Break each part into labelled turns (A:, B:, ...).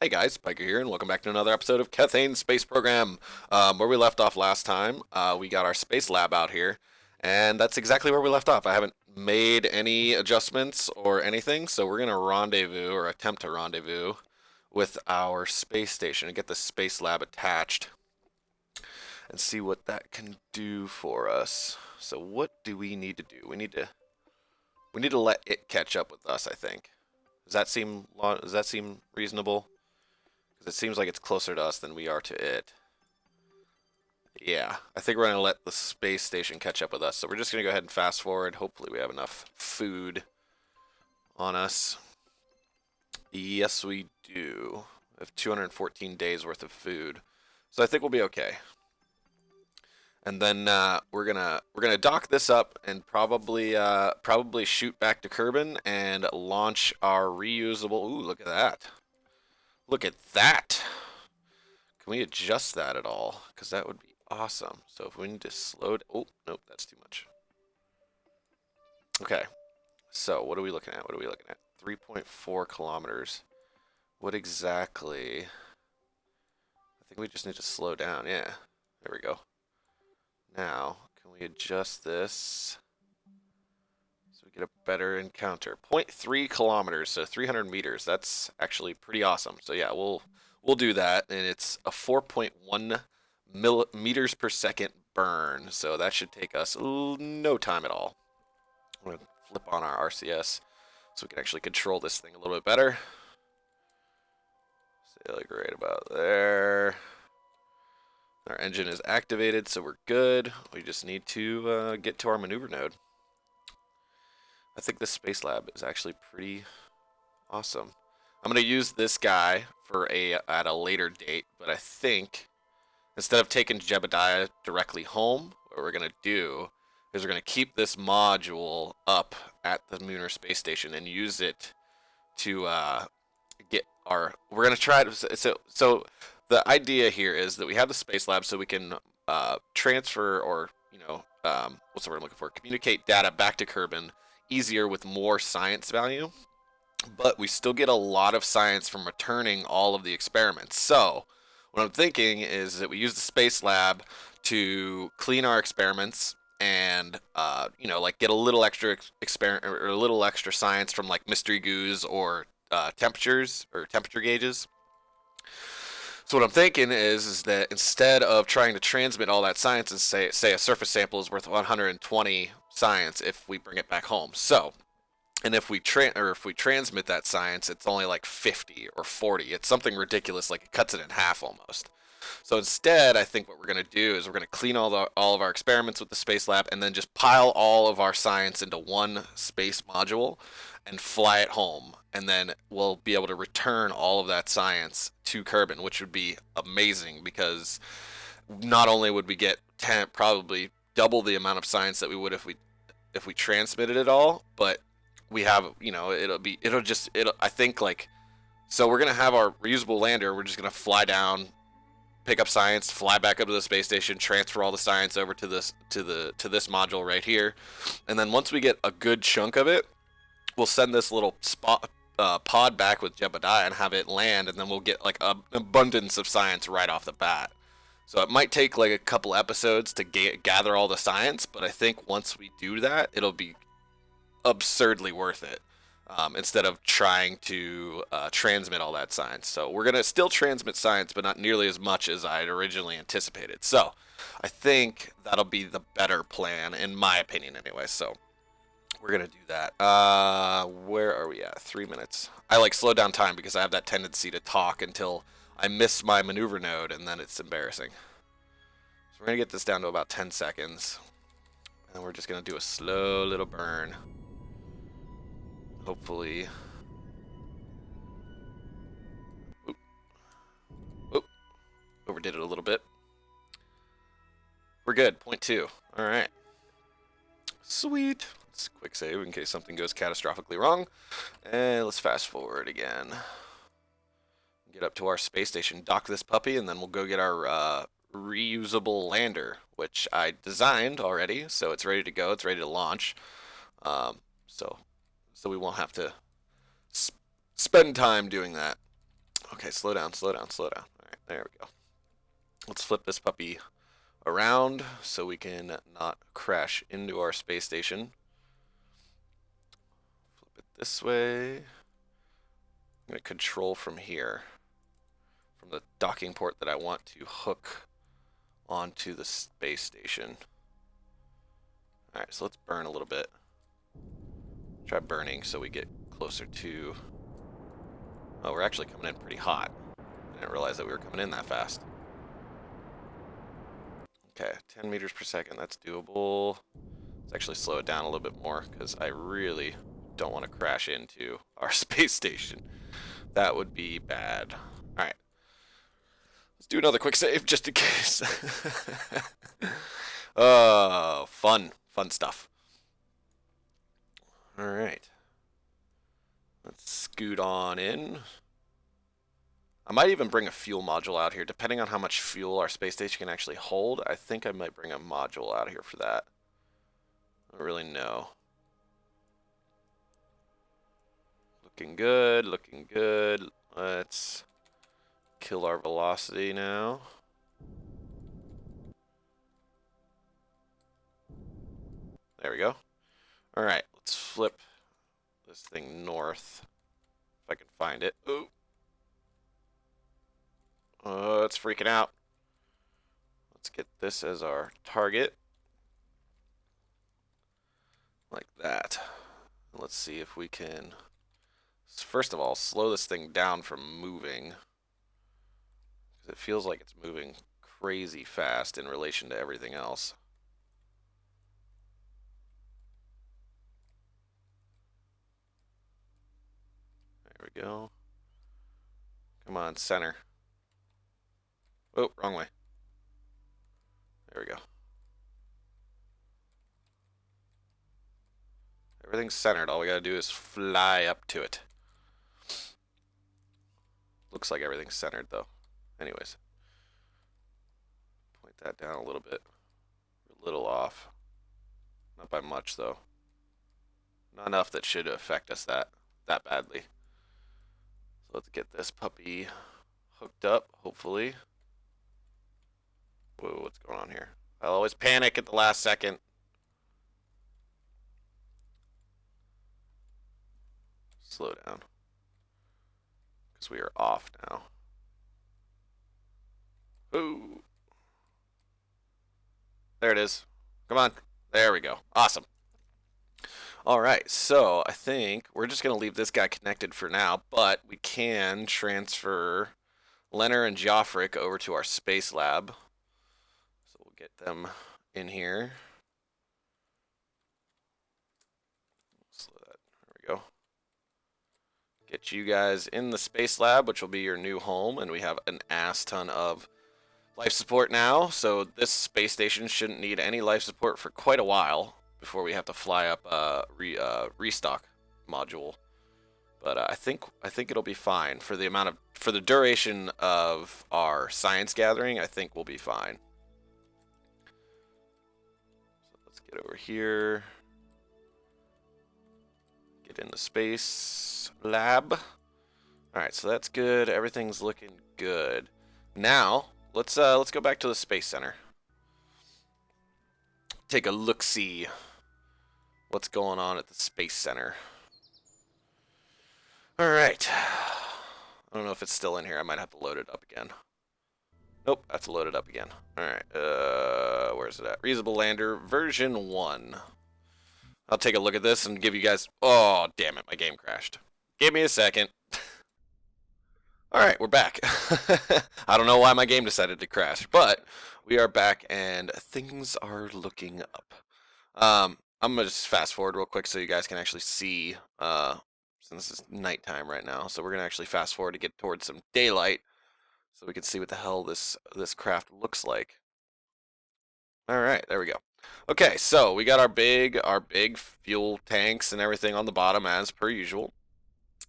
A: Hey guys, Pyker here, and welcome back to another episode of Kethane Space Program. Where we left off last time, we got our space lab out here, and that's exactly where we left off. I haven't made any adjustments or anything, so we're gonna rendezvous or attempt to rendezvous with our space station and get the space lab attached and see what that can do for us. So what do we need to do? We need to let it catch up with us, I think. Does that seem reasonable? Because it seems like it's closer to us than we are to it. Yeah, I think we're going to let the space station catch up with us. So we're just going to go ahead and fast forward. Hopefully we have enough food on us. Yes, we do. We have 214 days worth of food. So I think we'll be okay. And then we're gonna dock this up and probably shoot back to Kerbin and launch our reusable. Ooh, look at that! Look at that! Can we adjust that at all? Because that would be awesome. So if we need to slow it, oh, nope, that's too much. Okay, so what are we looking at? What are we looking at? 3.4 kilometers. What exactly? I think we just need to slow down. Yeah, there we go. Now, can we adjust this so we get a better encounter? 0.3 kilometers, so 300 meters. That's actually pretty awesome. So yeah, we'll do that, and it's a 4.1 meters per second burn. So that should take us no time at all. I'm gonna flip on our RCS so we can actually control this thing a little bit better. Say like right about there. Our engine is activated, so we're good. We just need to get to our maneuver node. I think this space lab is actually pretty awesome. I'm going to use this guy at a later date, but I think instead of taking Jebediah directly home, what we're going to do is we're going to keep this module up at the Lunar Space Station and use it to get our. We're going to try to so the idea here is that we have the space lab so we can transfer or what's the word I'm looking for? Communicate data back to Kerbin easier with more science value, but we still get a lot of science from returning all of the experiments. So what I'm thinking is that we use the space lab to clean our experiments and like get a little extra experiment or a little extra science from like mystery goos or temperatures or temperature gauges. So what I'm thinking is that instead of trying to transmit all that science and say a surface sample is worth 120 science if we bring it back home. So, and if we transmit that science, it's only like 50 or 40. It's something ridiculous, like it cuts it in half almost. So instead, I think what we're going to do is we're going to clean all of our experiments with the space lab and then just pile all of our science into one space module and fly it home. And then we'll be able to return all of that science to Kerbin, which would be amazing because not only would we get probably double the amount of science that we would if we transmitted it all, but we have it'll I think like so we're gonna have our reusable lander. We're just gonna fly down, pick up science, fly back up to the space station, transfer all the science over to this module right here, and then once we get a good chunk of it, we'll send this little pod back with Jebediah and have it land, and then we'll get like an abundance of science right off the bat. So it might take like a couple episodes to gather all the science, but I think once we do that, it'll be absurdly worth it. Instead of trying to transmit all that science. So we're going to still transmit science, but not nearly as much as I had originally anticipated. So I think that'll be the better plan, in my opinion anyway. So we're going to do that. Where are we at? 3 minutes. I like slow down time because I have that tendency to talk until I miss my maneuver node, and then it's embarrassing. So we're going to get this down to about 10 seconds. And we're just going to do a slow little burn. Hopefully. Oop. Oop. Overdid it a little bit. We're good. 0.2. Alright. Sweet. Let's quick save in case something goes catastrophically wrong. And let's fast forward again. Get up to our space station, dock this puppy, and then we'll go get our reusable lander, which I designed already, so it's ready to go. It's ready to launch. So we won't have to spend time doing that. Okay, slow down, slow down, slow down. All right, there we go. Let's flip this puppy around so we can not crash into our space station. Flip it this way. I'm going to control from here, from the docking port that I want to hook onto the space station. Alright, so let's burn a little bit. Try burning so we get closer to... Oh, we're actually coming in pretty hot. I didn't realize that we were coming in that fast. Okay, 10 meters per second, that's doable. Let's actually slow it down a little bit more, because I really don't want to crash into our space station. That would be bad. Alright. Let's do another quick save, just in case. Oh, fun. Fun stuff. Alright. Let's scoot on in. I might even bring a fuel module out here, depending on how much fuel our space station can actually hold. I think I might bring a module out here for that. I don't really know. Looking good, looking good. Let's kill our velocity now. There we go. Alright, let's flip this thing north. If I can find it. Ooh. Oh, it's freaking out. Let's get this as our target. Like that. Let's see if we can, first of all, slow this thing down from moving. Because it feels like it's moving crazy fast in relation to everything else. There we go. Come on, center. Oh, wrong way. There we go. Everything's centered. All we gotta do is fly up to it. Looks like everything's centered, though. Anyways. Point that down a little bit. We're a little off. Not by much, though. Not enough that should affect us that badly. So let's get this puppy hooked up, hopefully. Whoa, what's going on here? I'll always panic at the last second. Slow down. Because we are off now. Ooh. There it is. Come on. There we go. Awesome. Alright, so I think we're just going to leave this guy connected for now, but we can transfer Leonard and Joffric over to our space lab. So we'll get them in here. Slow that. There we go. Get you guys in the space lab, which will be your new home, and we have an ass ton of life support now, so this space station shouldn't need any life support for quite a while before we have to fly up a restock module. But I think it'll be fine for the duration of our science gathering. I think we'll be fine. So let's get over here. Get in the space lab. All right, so that's good. Everything's looking good. Now let's go back to the space center. Take a look-see what's going on at the space center. All right. I don't know if it's still in here. I might have to load it up again. Nope, that's loaded up again. All right. Where's it at? Reusable lander version 1. I'll take a look at this and give you guys... Oh, damn it. My game crashed. Give me a second. Alright, we're back. I don't know why my game decided to crash, but we are back and things are looking up. I'm going to just fast forward real quick so you guys can actually see, since it's nighttime right now. So we're going to actually fast forward to get towards some daylight so we can see what the hell this craft looks like. Alright, there we go. Okay, so we got our big fuel tanks and everything on the bottom as per usual.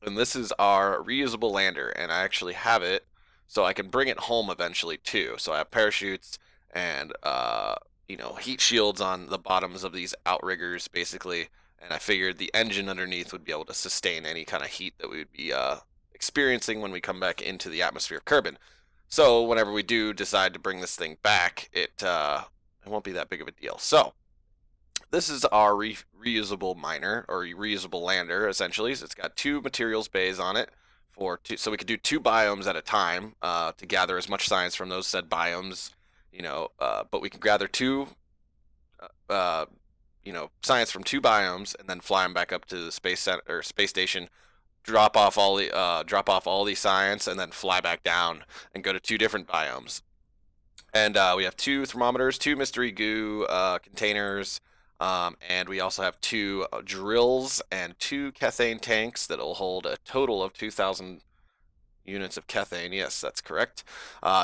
A: And this is our reusable lander, and I actually have it so I can bring it home eventually too. So I have parachutes and you know, heat shields on the bottoms of these outriggers basically, and I figured the engine underneath would be able to sustain any kind of heat that we would be experiencing when we come back into the atmosphere of Kerbin. So whenever we do decide to bring this thing back, it won't be that big of a deal. So this is our reusable miner or reusable lander. Essentially, so it's got two materials bays on it so we could do two biomes at a time to gather as much science from those said biomes. But we can gather two uh, science from two biomes and then fly them back up to the space center or space station, drop off all the science, and then fly back down and go to two different biomes. And we have two thermometers, two mystery goo containers, and we also have two drills and two Kethane tanks that'll hold a total of 2,000 units of Kethane. Yes, that's correct.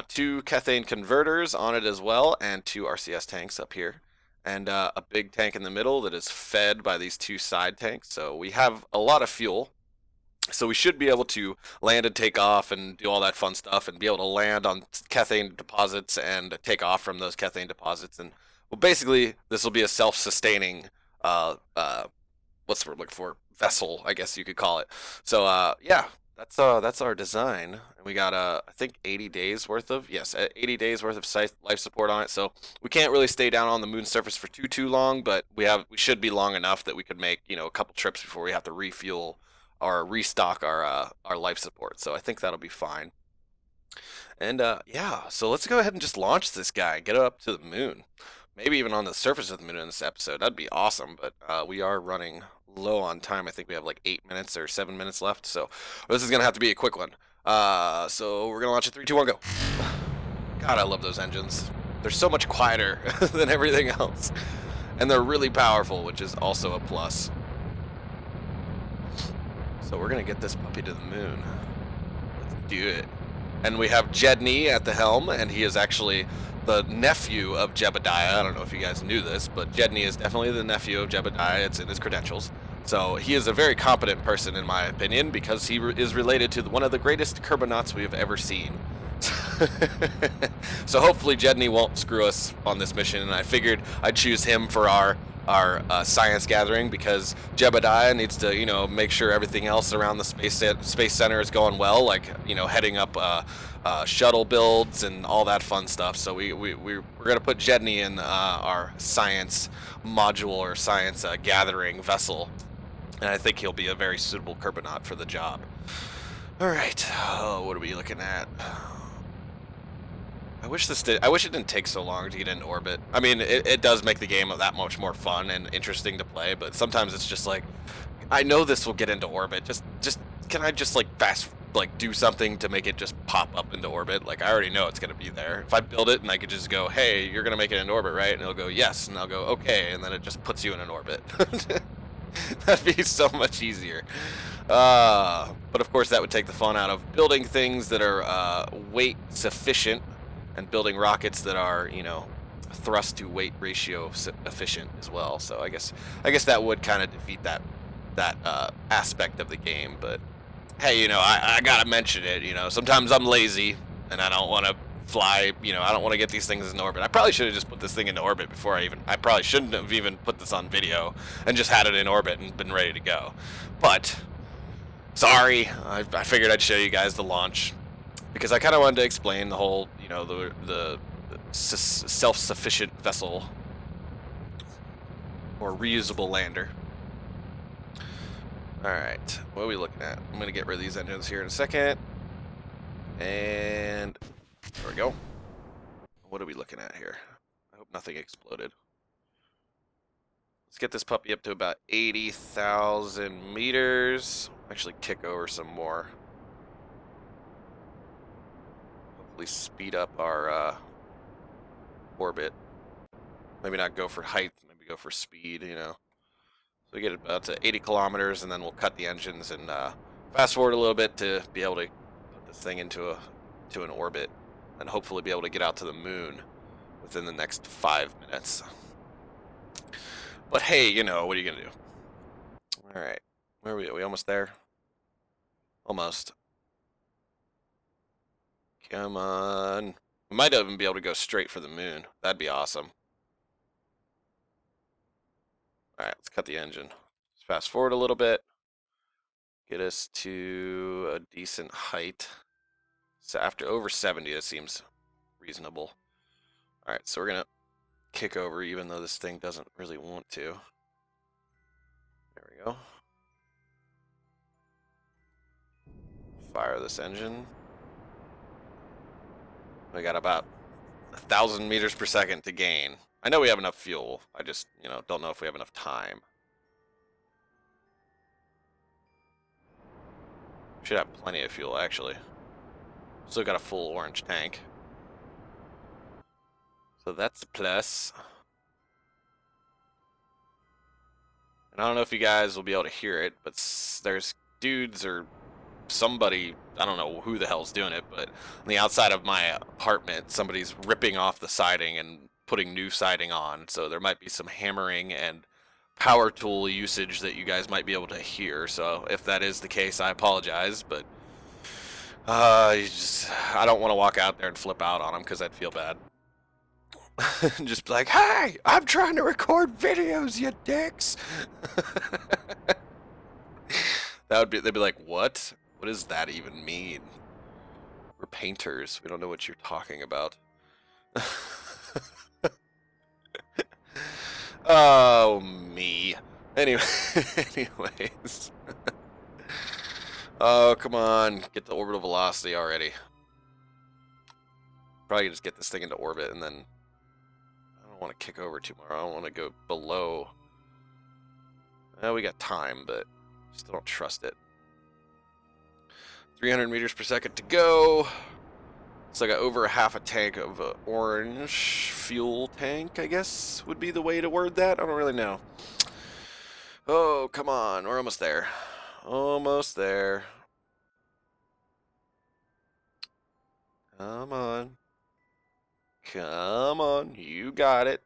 A: Two Kethane converters on it as well, and two RCS tanks up here. And a big tank in the middle that is fed by these two side tanks. So we have a lot of fuel. So we should be able to land and take off and do all that fun stuff and be able to land on Kethane deposits and take off from those Kethane deposits. And well, basically, this will be a self-sustaining, what's the word I'm looking for? Vessel, I guess you could call it. So yeah, that's our design. And we got I think 80 days worth of 80 days worth of life support on it. So we can't really stay down on the moon's surface for too long, but we should be long enough that we could make a couple trips before we have to refuel or restock our life support. So I think that'll be fine. And yeah, so let's go ahead and just launch this guy, get it up to the moon. Maybe even on the surface of the moon in this episode. That'd be awesome, but we are running low on time. I think we have like 8 minutes or 7 minutes left, so this is going to have to be a quick one. So we're going to launch it. 3, 2, 1, go. God, I love those engines. They're so much quieter than everything else. And they're really powerful, which is also a plus. So we're going to get this puppy to the moon. Let's do it. And we have Jedney at the helm, and he is actually the nephew of Jebediah. I don't know if you guys knew this, but Jedney is definitely the nephew of Jebediah. It's in his credentials. So he is a very competent person, in my opinion, because he is related to one of the greatest Kerbonauts we have ever seen. So hopefully Jedney won't screw us on this mission, and I figured I'd choose him for our science gathering because Jebediah needs to make sure everything else around the space center is going well, like heading up shuttle builds and all that fun stuff. So we're gonna put Jedney in our science module or science gathering vessel, and I think he'll be a very suitable Kerbonaut for the job. All right, what are we looking at? I wish it didn't take so long to get into orbit. I mean, it does make the game that much more fun and interesting to play, but sometimes it's just like, I know this will get into orbit. Just can I just do something to make it just pop up into orbit? Like, I already know it's gonna be there. If I build it and I could just go, hey, you're gonna make it into orbit, right? And it'll go, yes, and I'll go, okay, and then it just puts you in an orbit. That'd be so much easier. But of course, that would take the fun out of building things that are weight sufficient and building rockets that are, thrust to weight ratio efficient as well. So I guess that would kind of defeat that aspect of the game. But hey, I gotta mention it. Sometimes I'm lazy and I don't want to fly. I don't want to get these things in orbit. I probably should have just put this thing into orbit before I probably shouldn't have even put this on video and just had it in orbit and been ready to go. But sorry, I figured I'd show you guys the launch, because I kind of wanted to explain the whole, the self-sufficient vessel or reusable lander. All right, what are we looking at? I'm gonna get rid of these engines here in a second, and there we go. What are we looking at here? I hope nothing exploded. Let's get this puppy up to about 80,000 meters. Actually, kick over some more. Speed up our orbit. Maybe not go for height, maybe go for speed, So we get about to 80 kilometers, and then we'll cut the engines and fast forward a little bit to be able to put this thing into an orbit and hopefully be able to get out to the moon within the next 5 minutes. But hey, what are you gonna do? All right, where are we? Are we almost there? Almost. Come on. We might even be able to go straight for the moon. That'd be awesome. Alright, let's cut the engine. Let's fast forward a little bit. Get us to a decent height. So after over 70, that seems reasonable. Alright, so we're gonna kick over even though this thing doesn't really want to. There we go. Fire this engine. We got about 1,000 meters per second to gain. I know we have enough fuel. I just, don't know if we have enough time. Should have plenty of fuel, actually. Still got a full orange tank. So that's a plus. And I don't know if you guys will be able to hear it, but there's dudes or somebody, I don't know who the hell's doing it, but on the outside of my apartment, somebody's ripping off the siding and putting new siding on. So there might be some hammering and power tool usage that you guys might be able to hear. So if that is the case, I apologize, but I don't want to walk out there and flip out on them because I'd feel bad. Just be like, hey, I'm trying to record videos, you dicks. They'd be like, what? What does that even mean? We're painters. We don't know what you're talking about. Oh, me. Anyway, anyways. Oh, come on. Get the orbital velocity already. Probably just get this thing into orbit and then I don't want to kick over too much. I don't want to go below. We got time, but still don't trust it. 300 meters per second to go. So I got over half a tank of orange fuel tank, I guess would be the way to word that. I don't really know. Oh, come on. We're almost there. Almost there. Come on. Come on. You got it.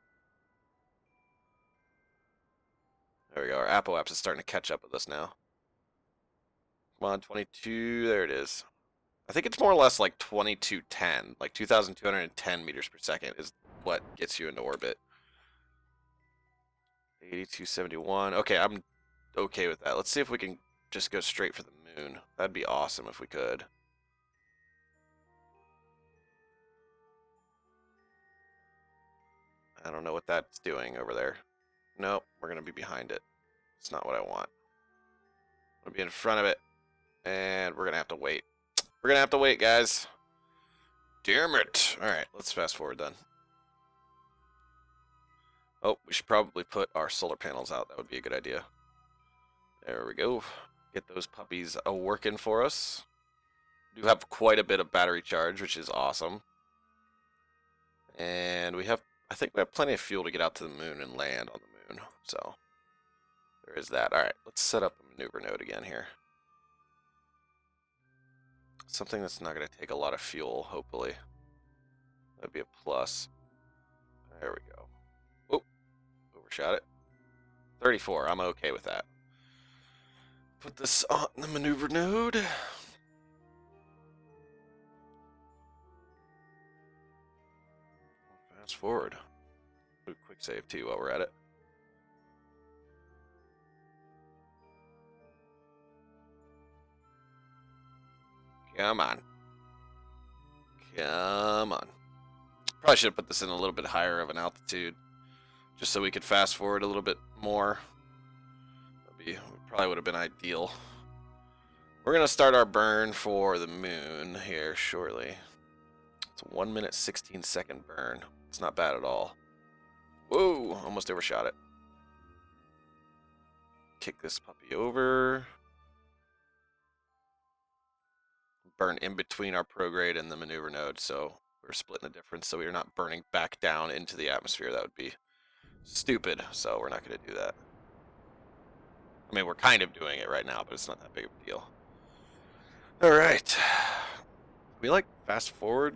A: There we go. Our Apple Apps is starting to catch up with us now. Come on, 22. There it is. I think it's more or less like 2210. Like 2,210 meters per second is what gets you into orbit. 8271. Okay, I'm okay with that. Let's see if we can just go straight for the moon. That'd be awesome if we could. I don't know what that's doing over there. Nope, we're going to be behind it. It's not what I want. I'm going to be in front of it, and we're going to have to wait. We're going to have to wait, guys. Damn it. All right, let's fast forward then. Oh, we should probably put our solar panels out. That would be a good idea. There we go. Get those puppies working for us. We do have quite a bit of battery charge, which is awesome. And I think we have plenty of fuel to get out to the moon and land on the moon. So there is that. All right, let's set up a maneuver node again here. Something that's not going to take a lot of fuel, hopefully. That'd be a plus. There we go. Oh, overshot it. 34, I'm okay with that. Put this on the maneuver node. Fast forward. Do a quick save too while we're at it. Come on. Come on. Probably should have put this in a little bit higher of an altitude, just so we could fast forward a little bit more. Probably would have been ideal. We're going to start our burn for the moon here shortly. It's a 1 minute 16 second burn. It's not bad at all. Whoa, almost overshot it. Kick this puppy over. Burn in between our prograde and the maneuver node, so we're splitting the difference so we're not burning back down into the atmosphere. That would be stupid, so we're not going to do that. I mean, we're kind of doing it right now, but it's not that big of a deal. All right. We like fast forward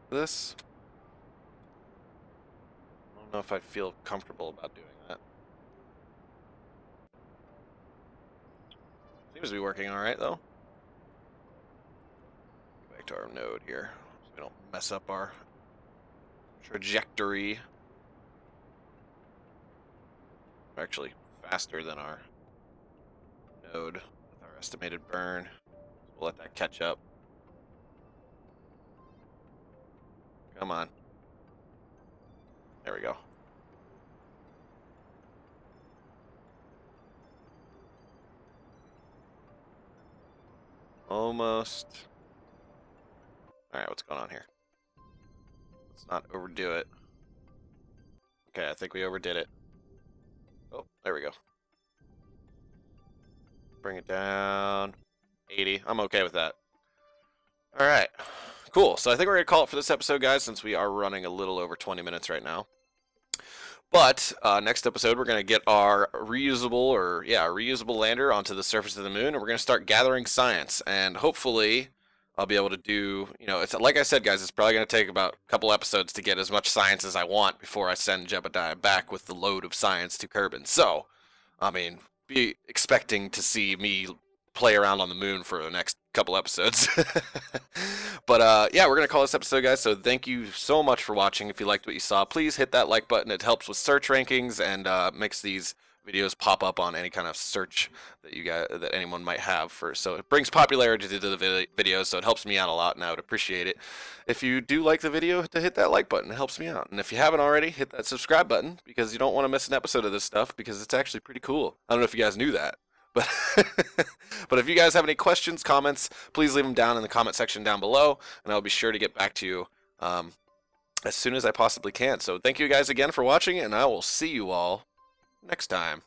A: this. I don't know if I feel comfortable about doing that. Seems to be working all right, though. Go back to our node here so we don't mess up our trajectory. We're actually faster than our node with our estimated burn. We'll let that catch up. Come on. There we go. Almost. Alright, what's going on here? Let's not overdo it. Okay, I think we overdid it. Oh, there we go. Bring it down. 80. I'm okay with that. Alright. Cool. So I think we're going to call it for this episode, guys, since we are running a little over 20 minutes right now. But next episode, we're going to get our reusable lander onto the surface of the moon, and we're going to start gathering science. And hopefully, I'll be able to do, it's like I said, guys, it's probably going to take about a couple episodes to get as much science as I want before I send Jebediah back with the load of science to Kerbin. So, I mean, be expecting to see me play around on the moon for the next couple episodes. But yeah, we're gonna call this episode, guys. So thank you so much for watching. If you liked what you saw, please hit that like button. It helps with search rankings and makes these videos pop up on any kind of search that anyone might have so it brings popularity to the videos, so it helps me out a lot, and I would appreciate it if you do like the video to hit that like button. It helps me out. And if you haven't already, hit that subscribe button, because you don't want to miss an episode of this stuff, because it's actually pretty cool. I don't know if you guys knew that. But but if you guys have any questions, comments, please leave them down in the comment section down below, and I'll be sure to get back to you as soon as I possibly can. So thank you guys again for watching, and I will see you all next time.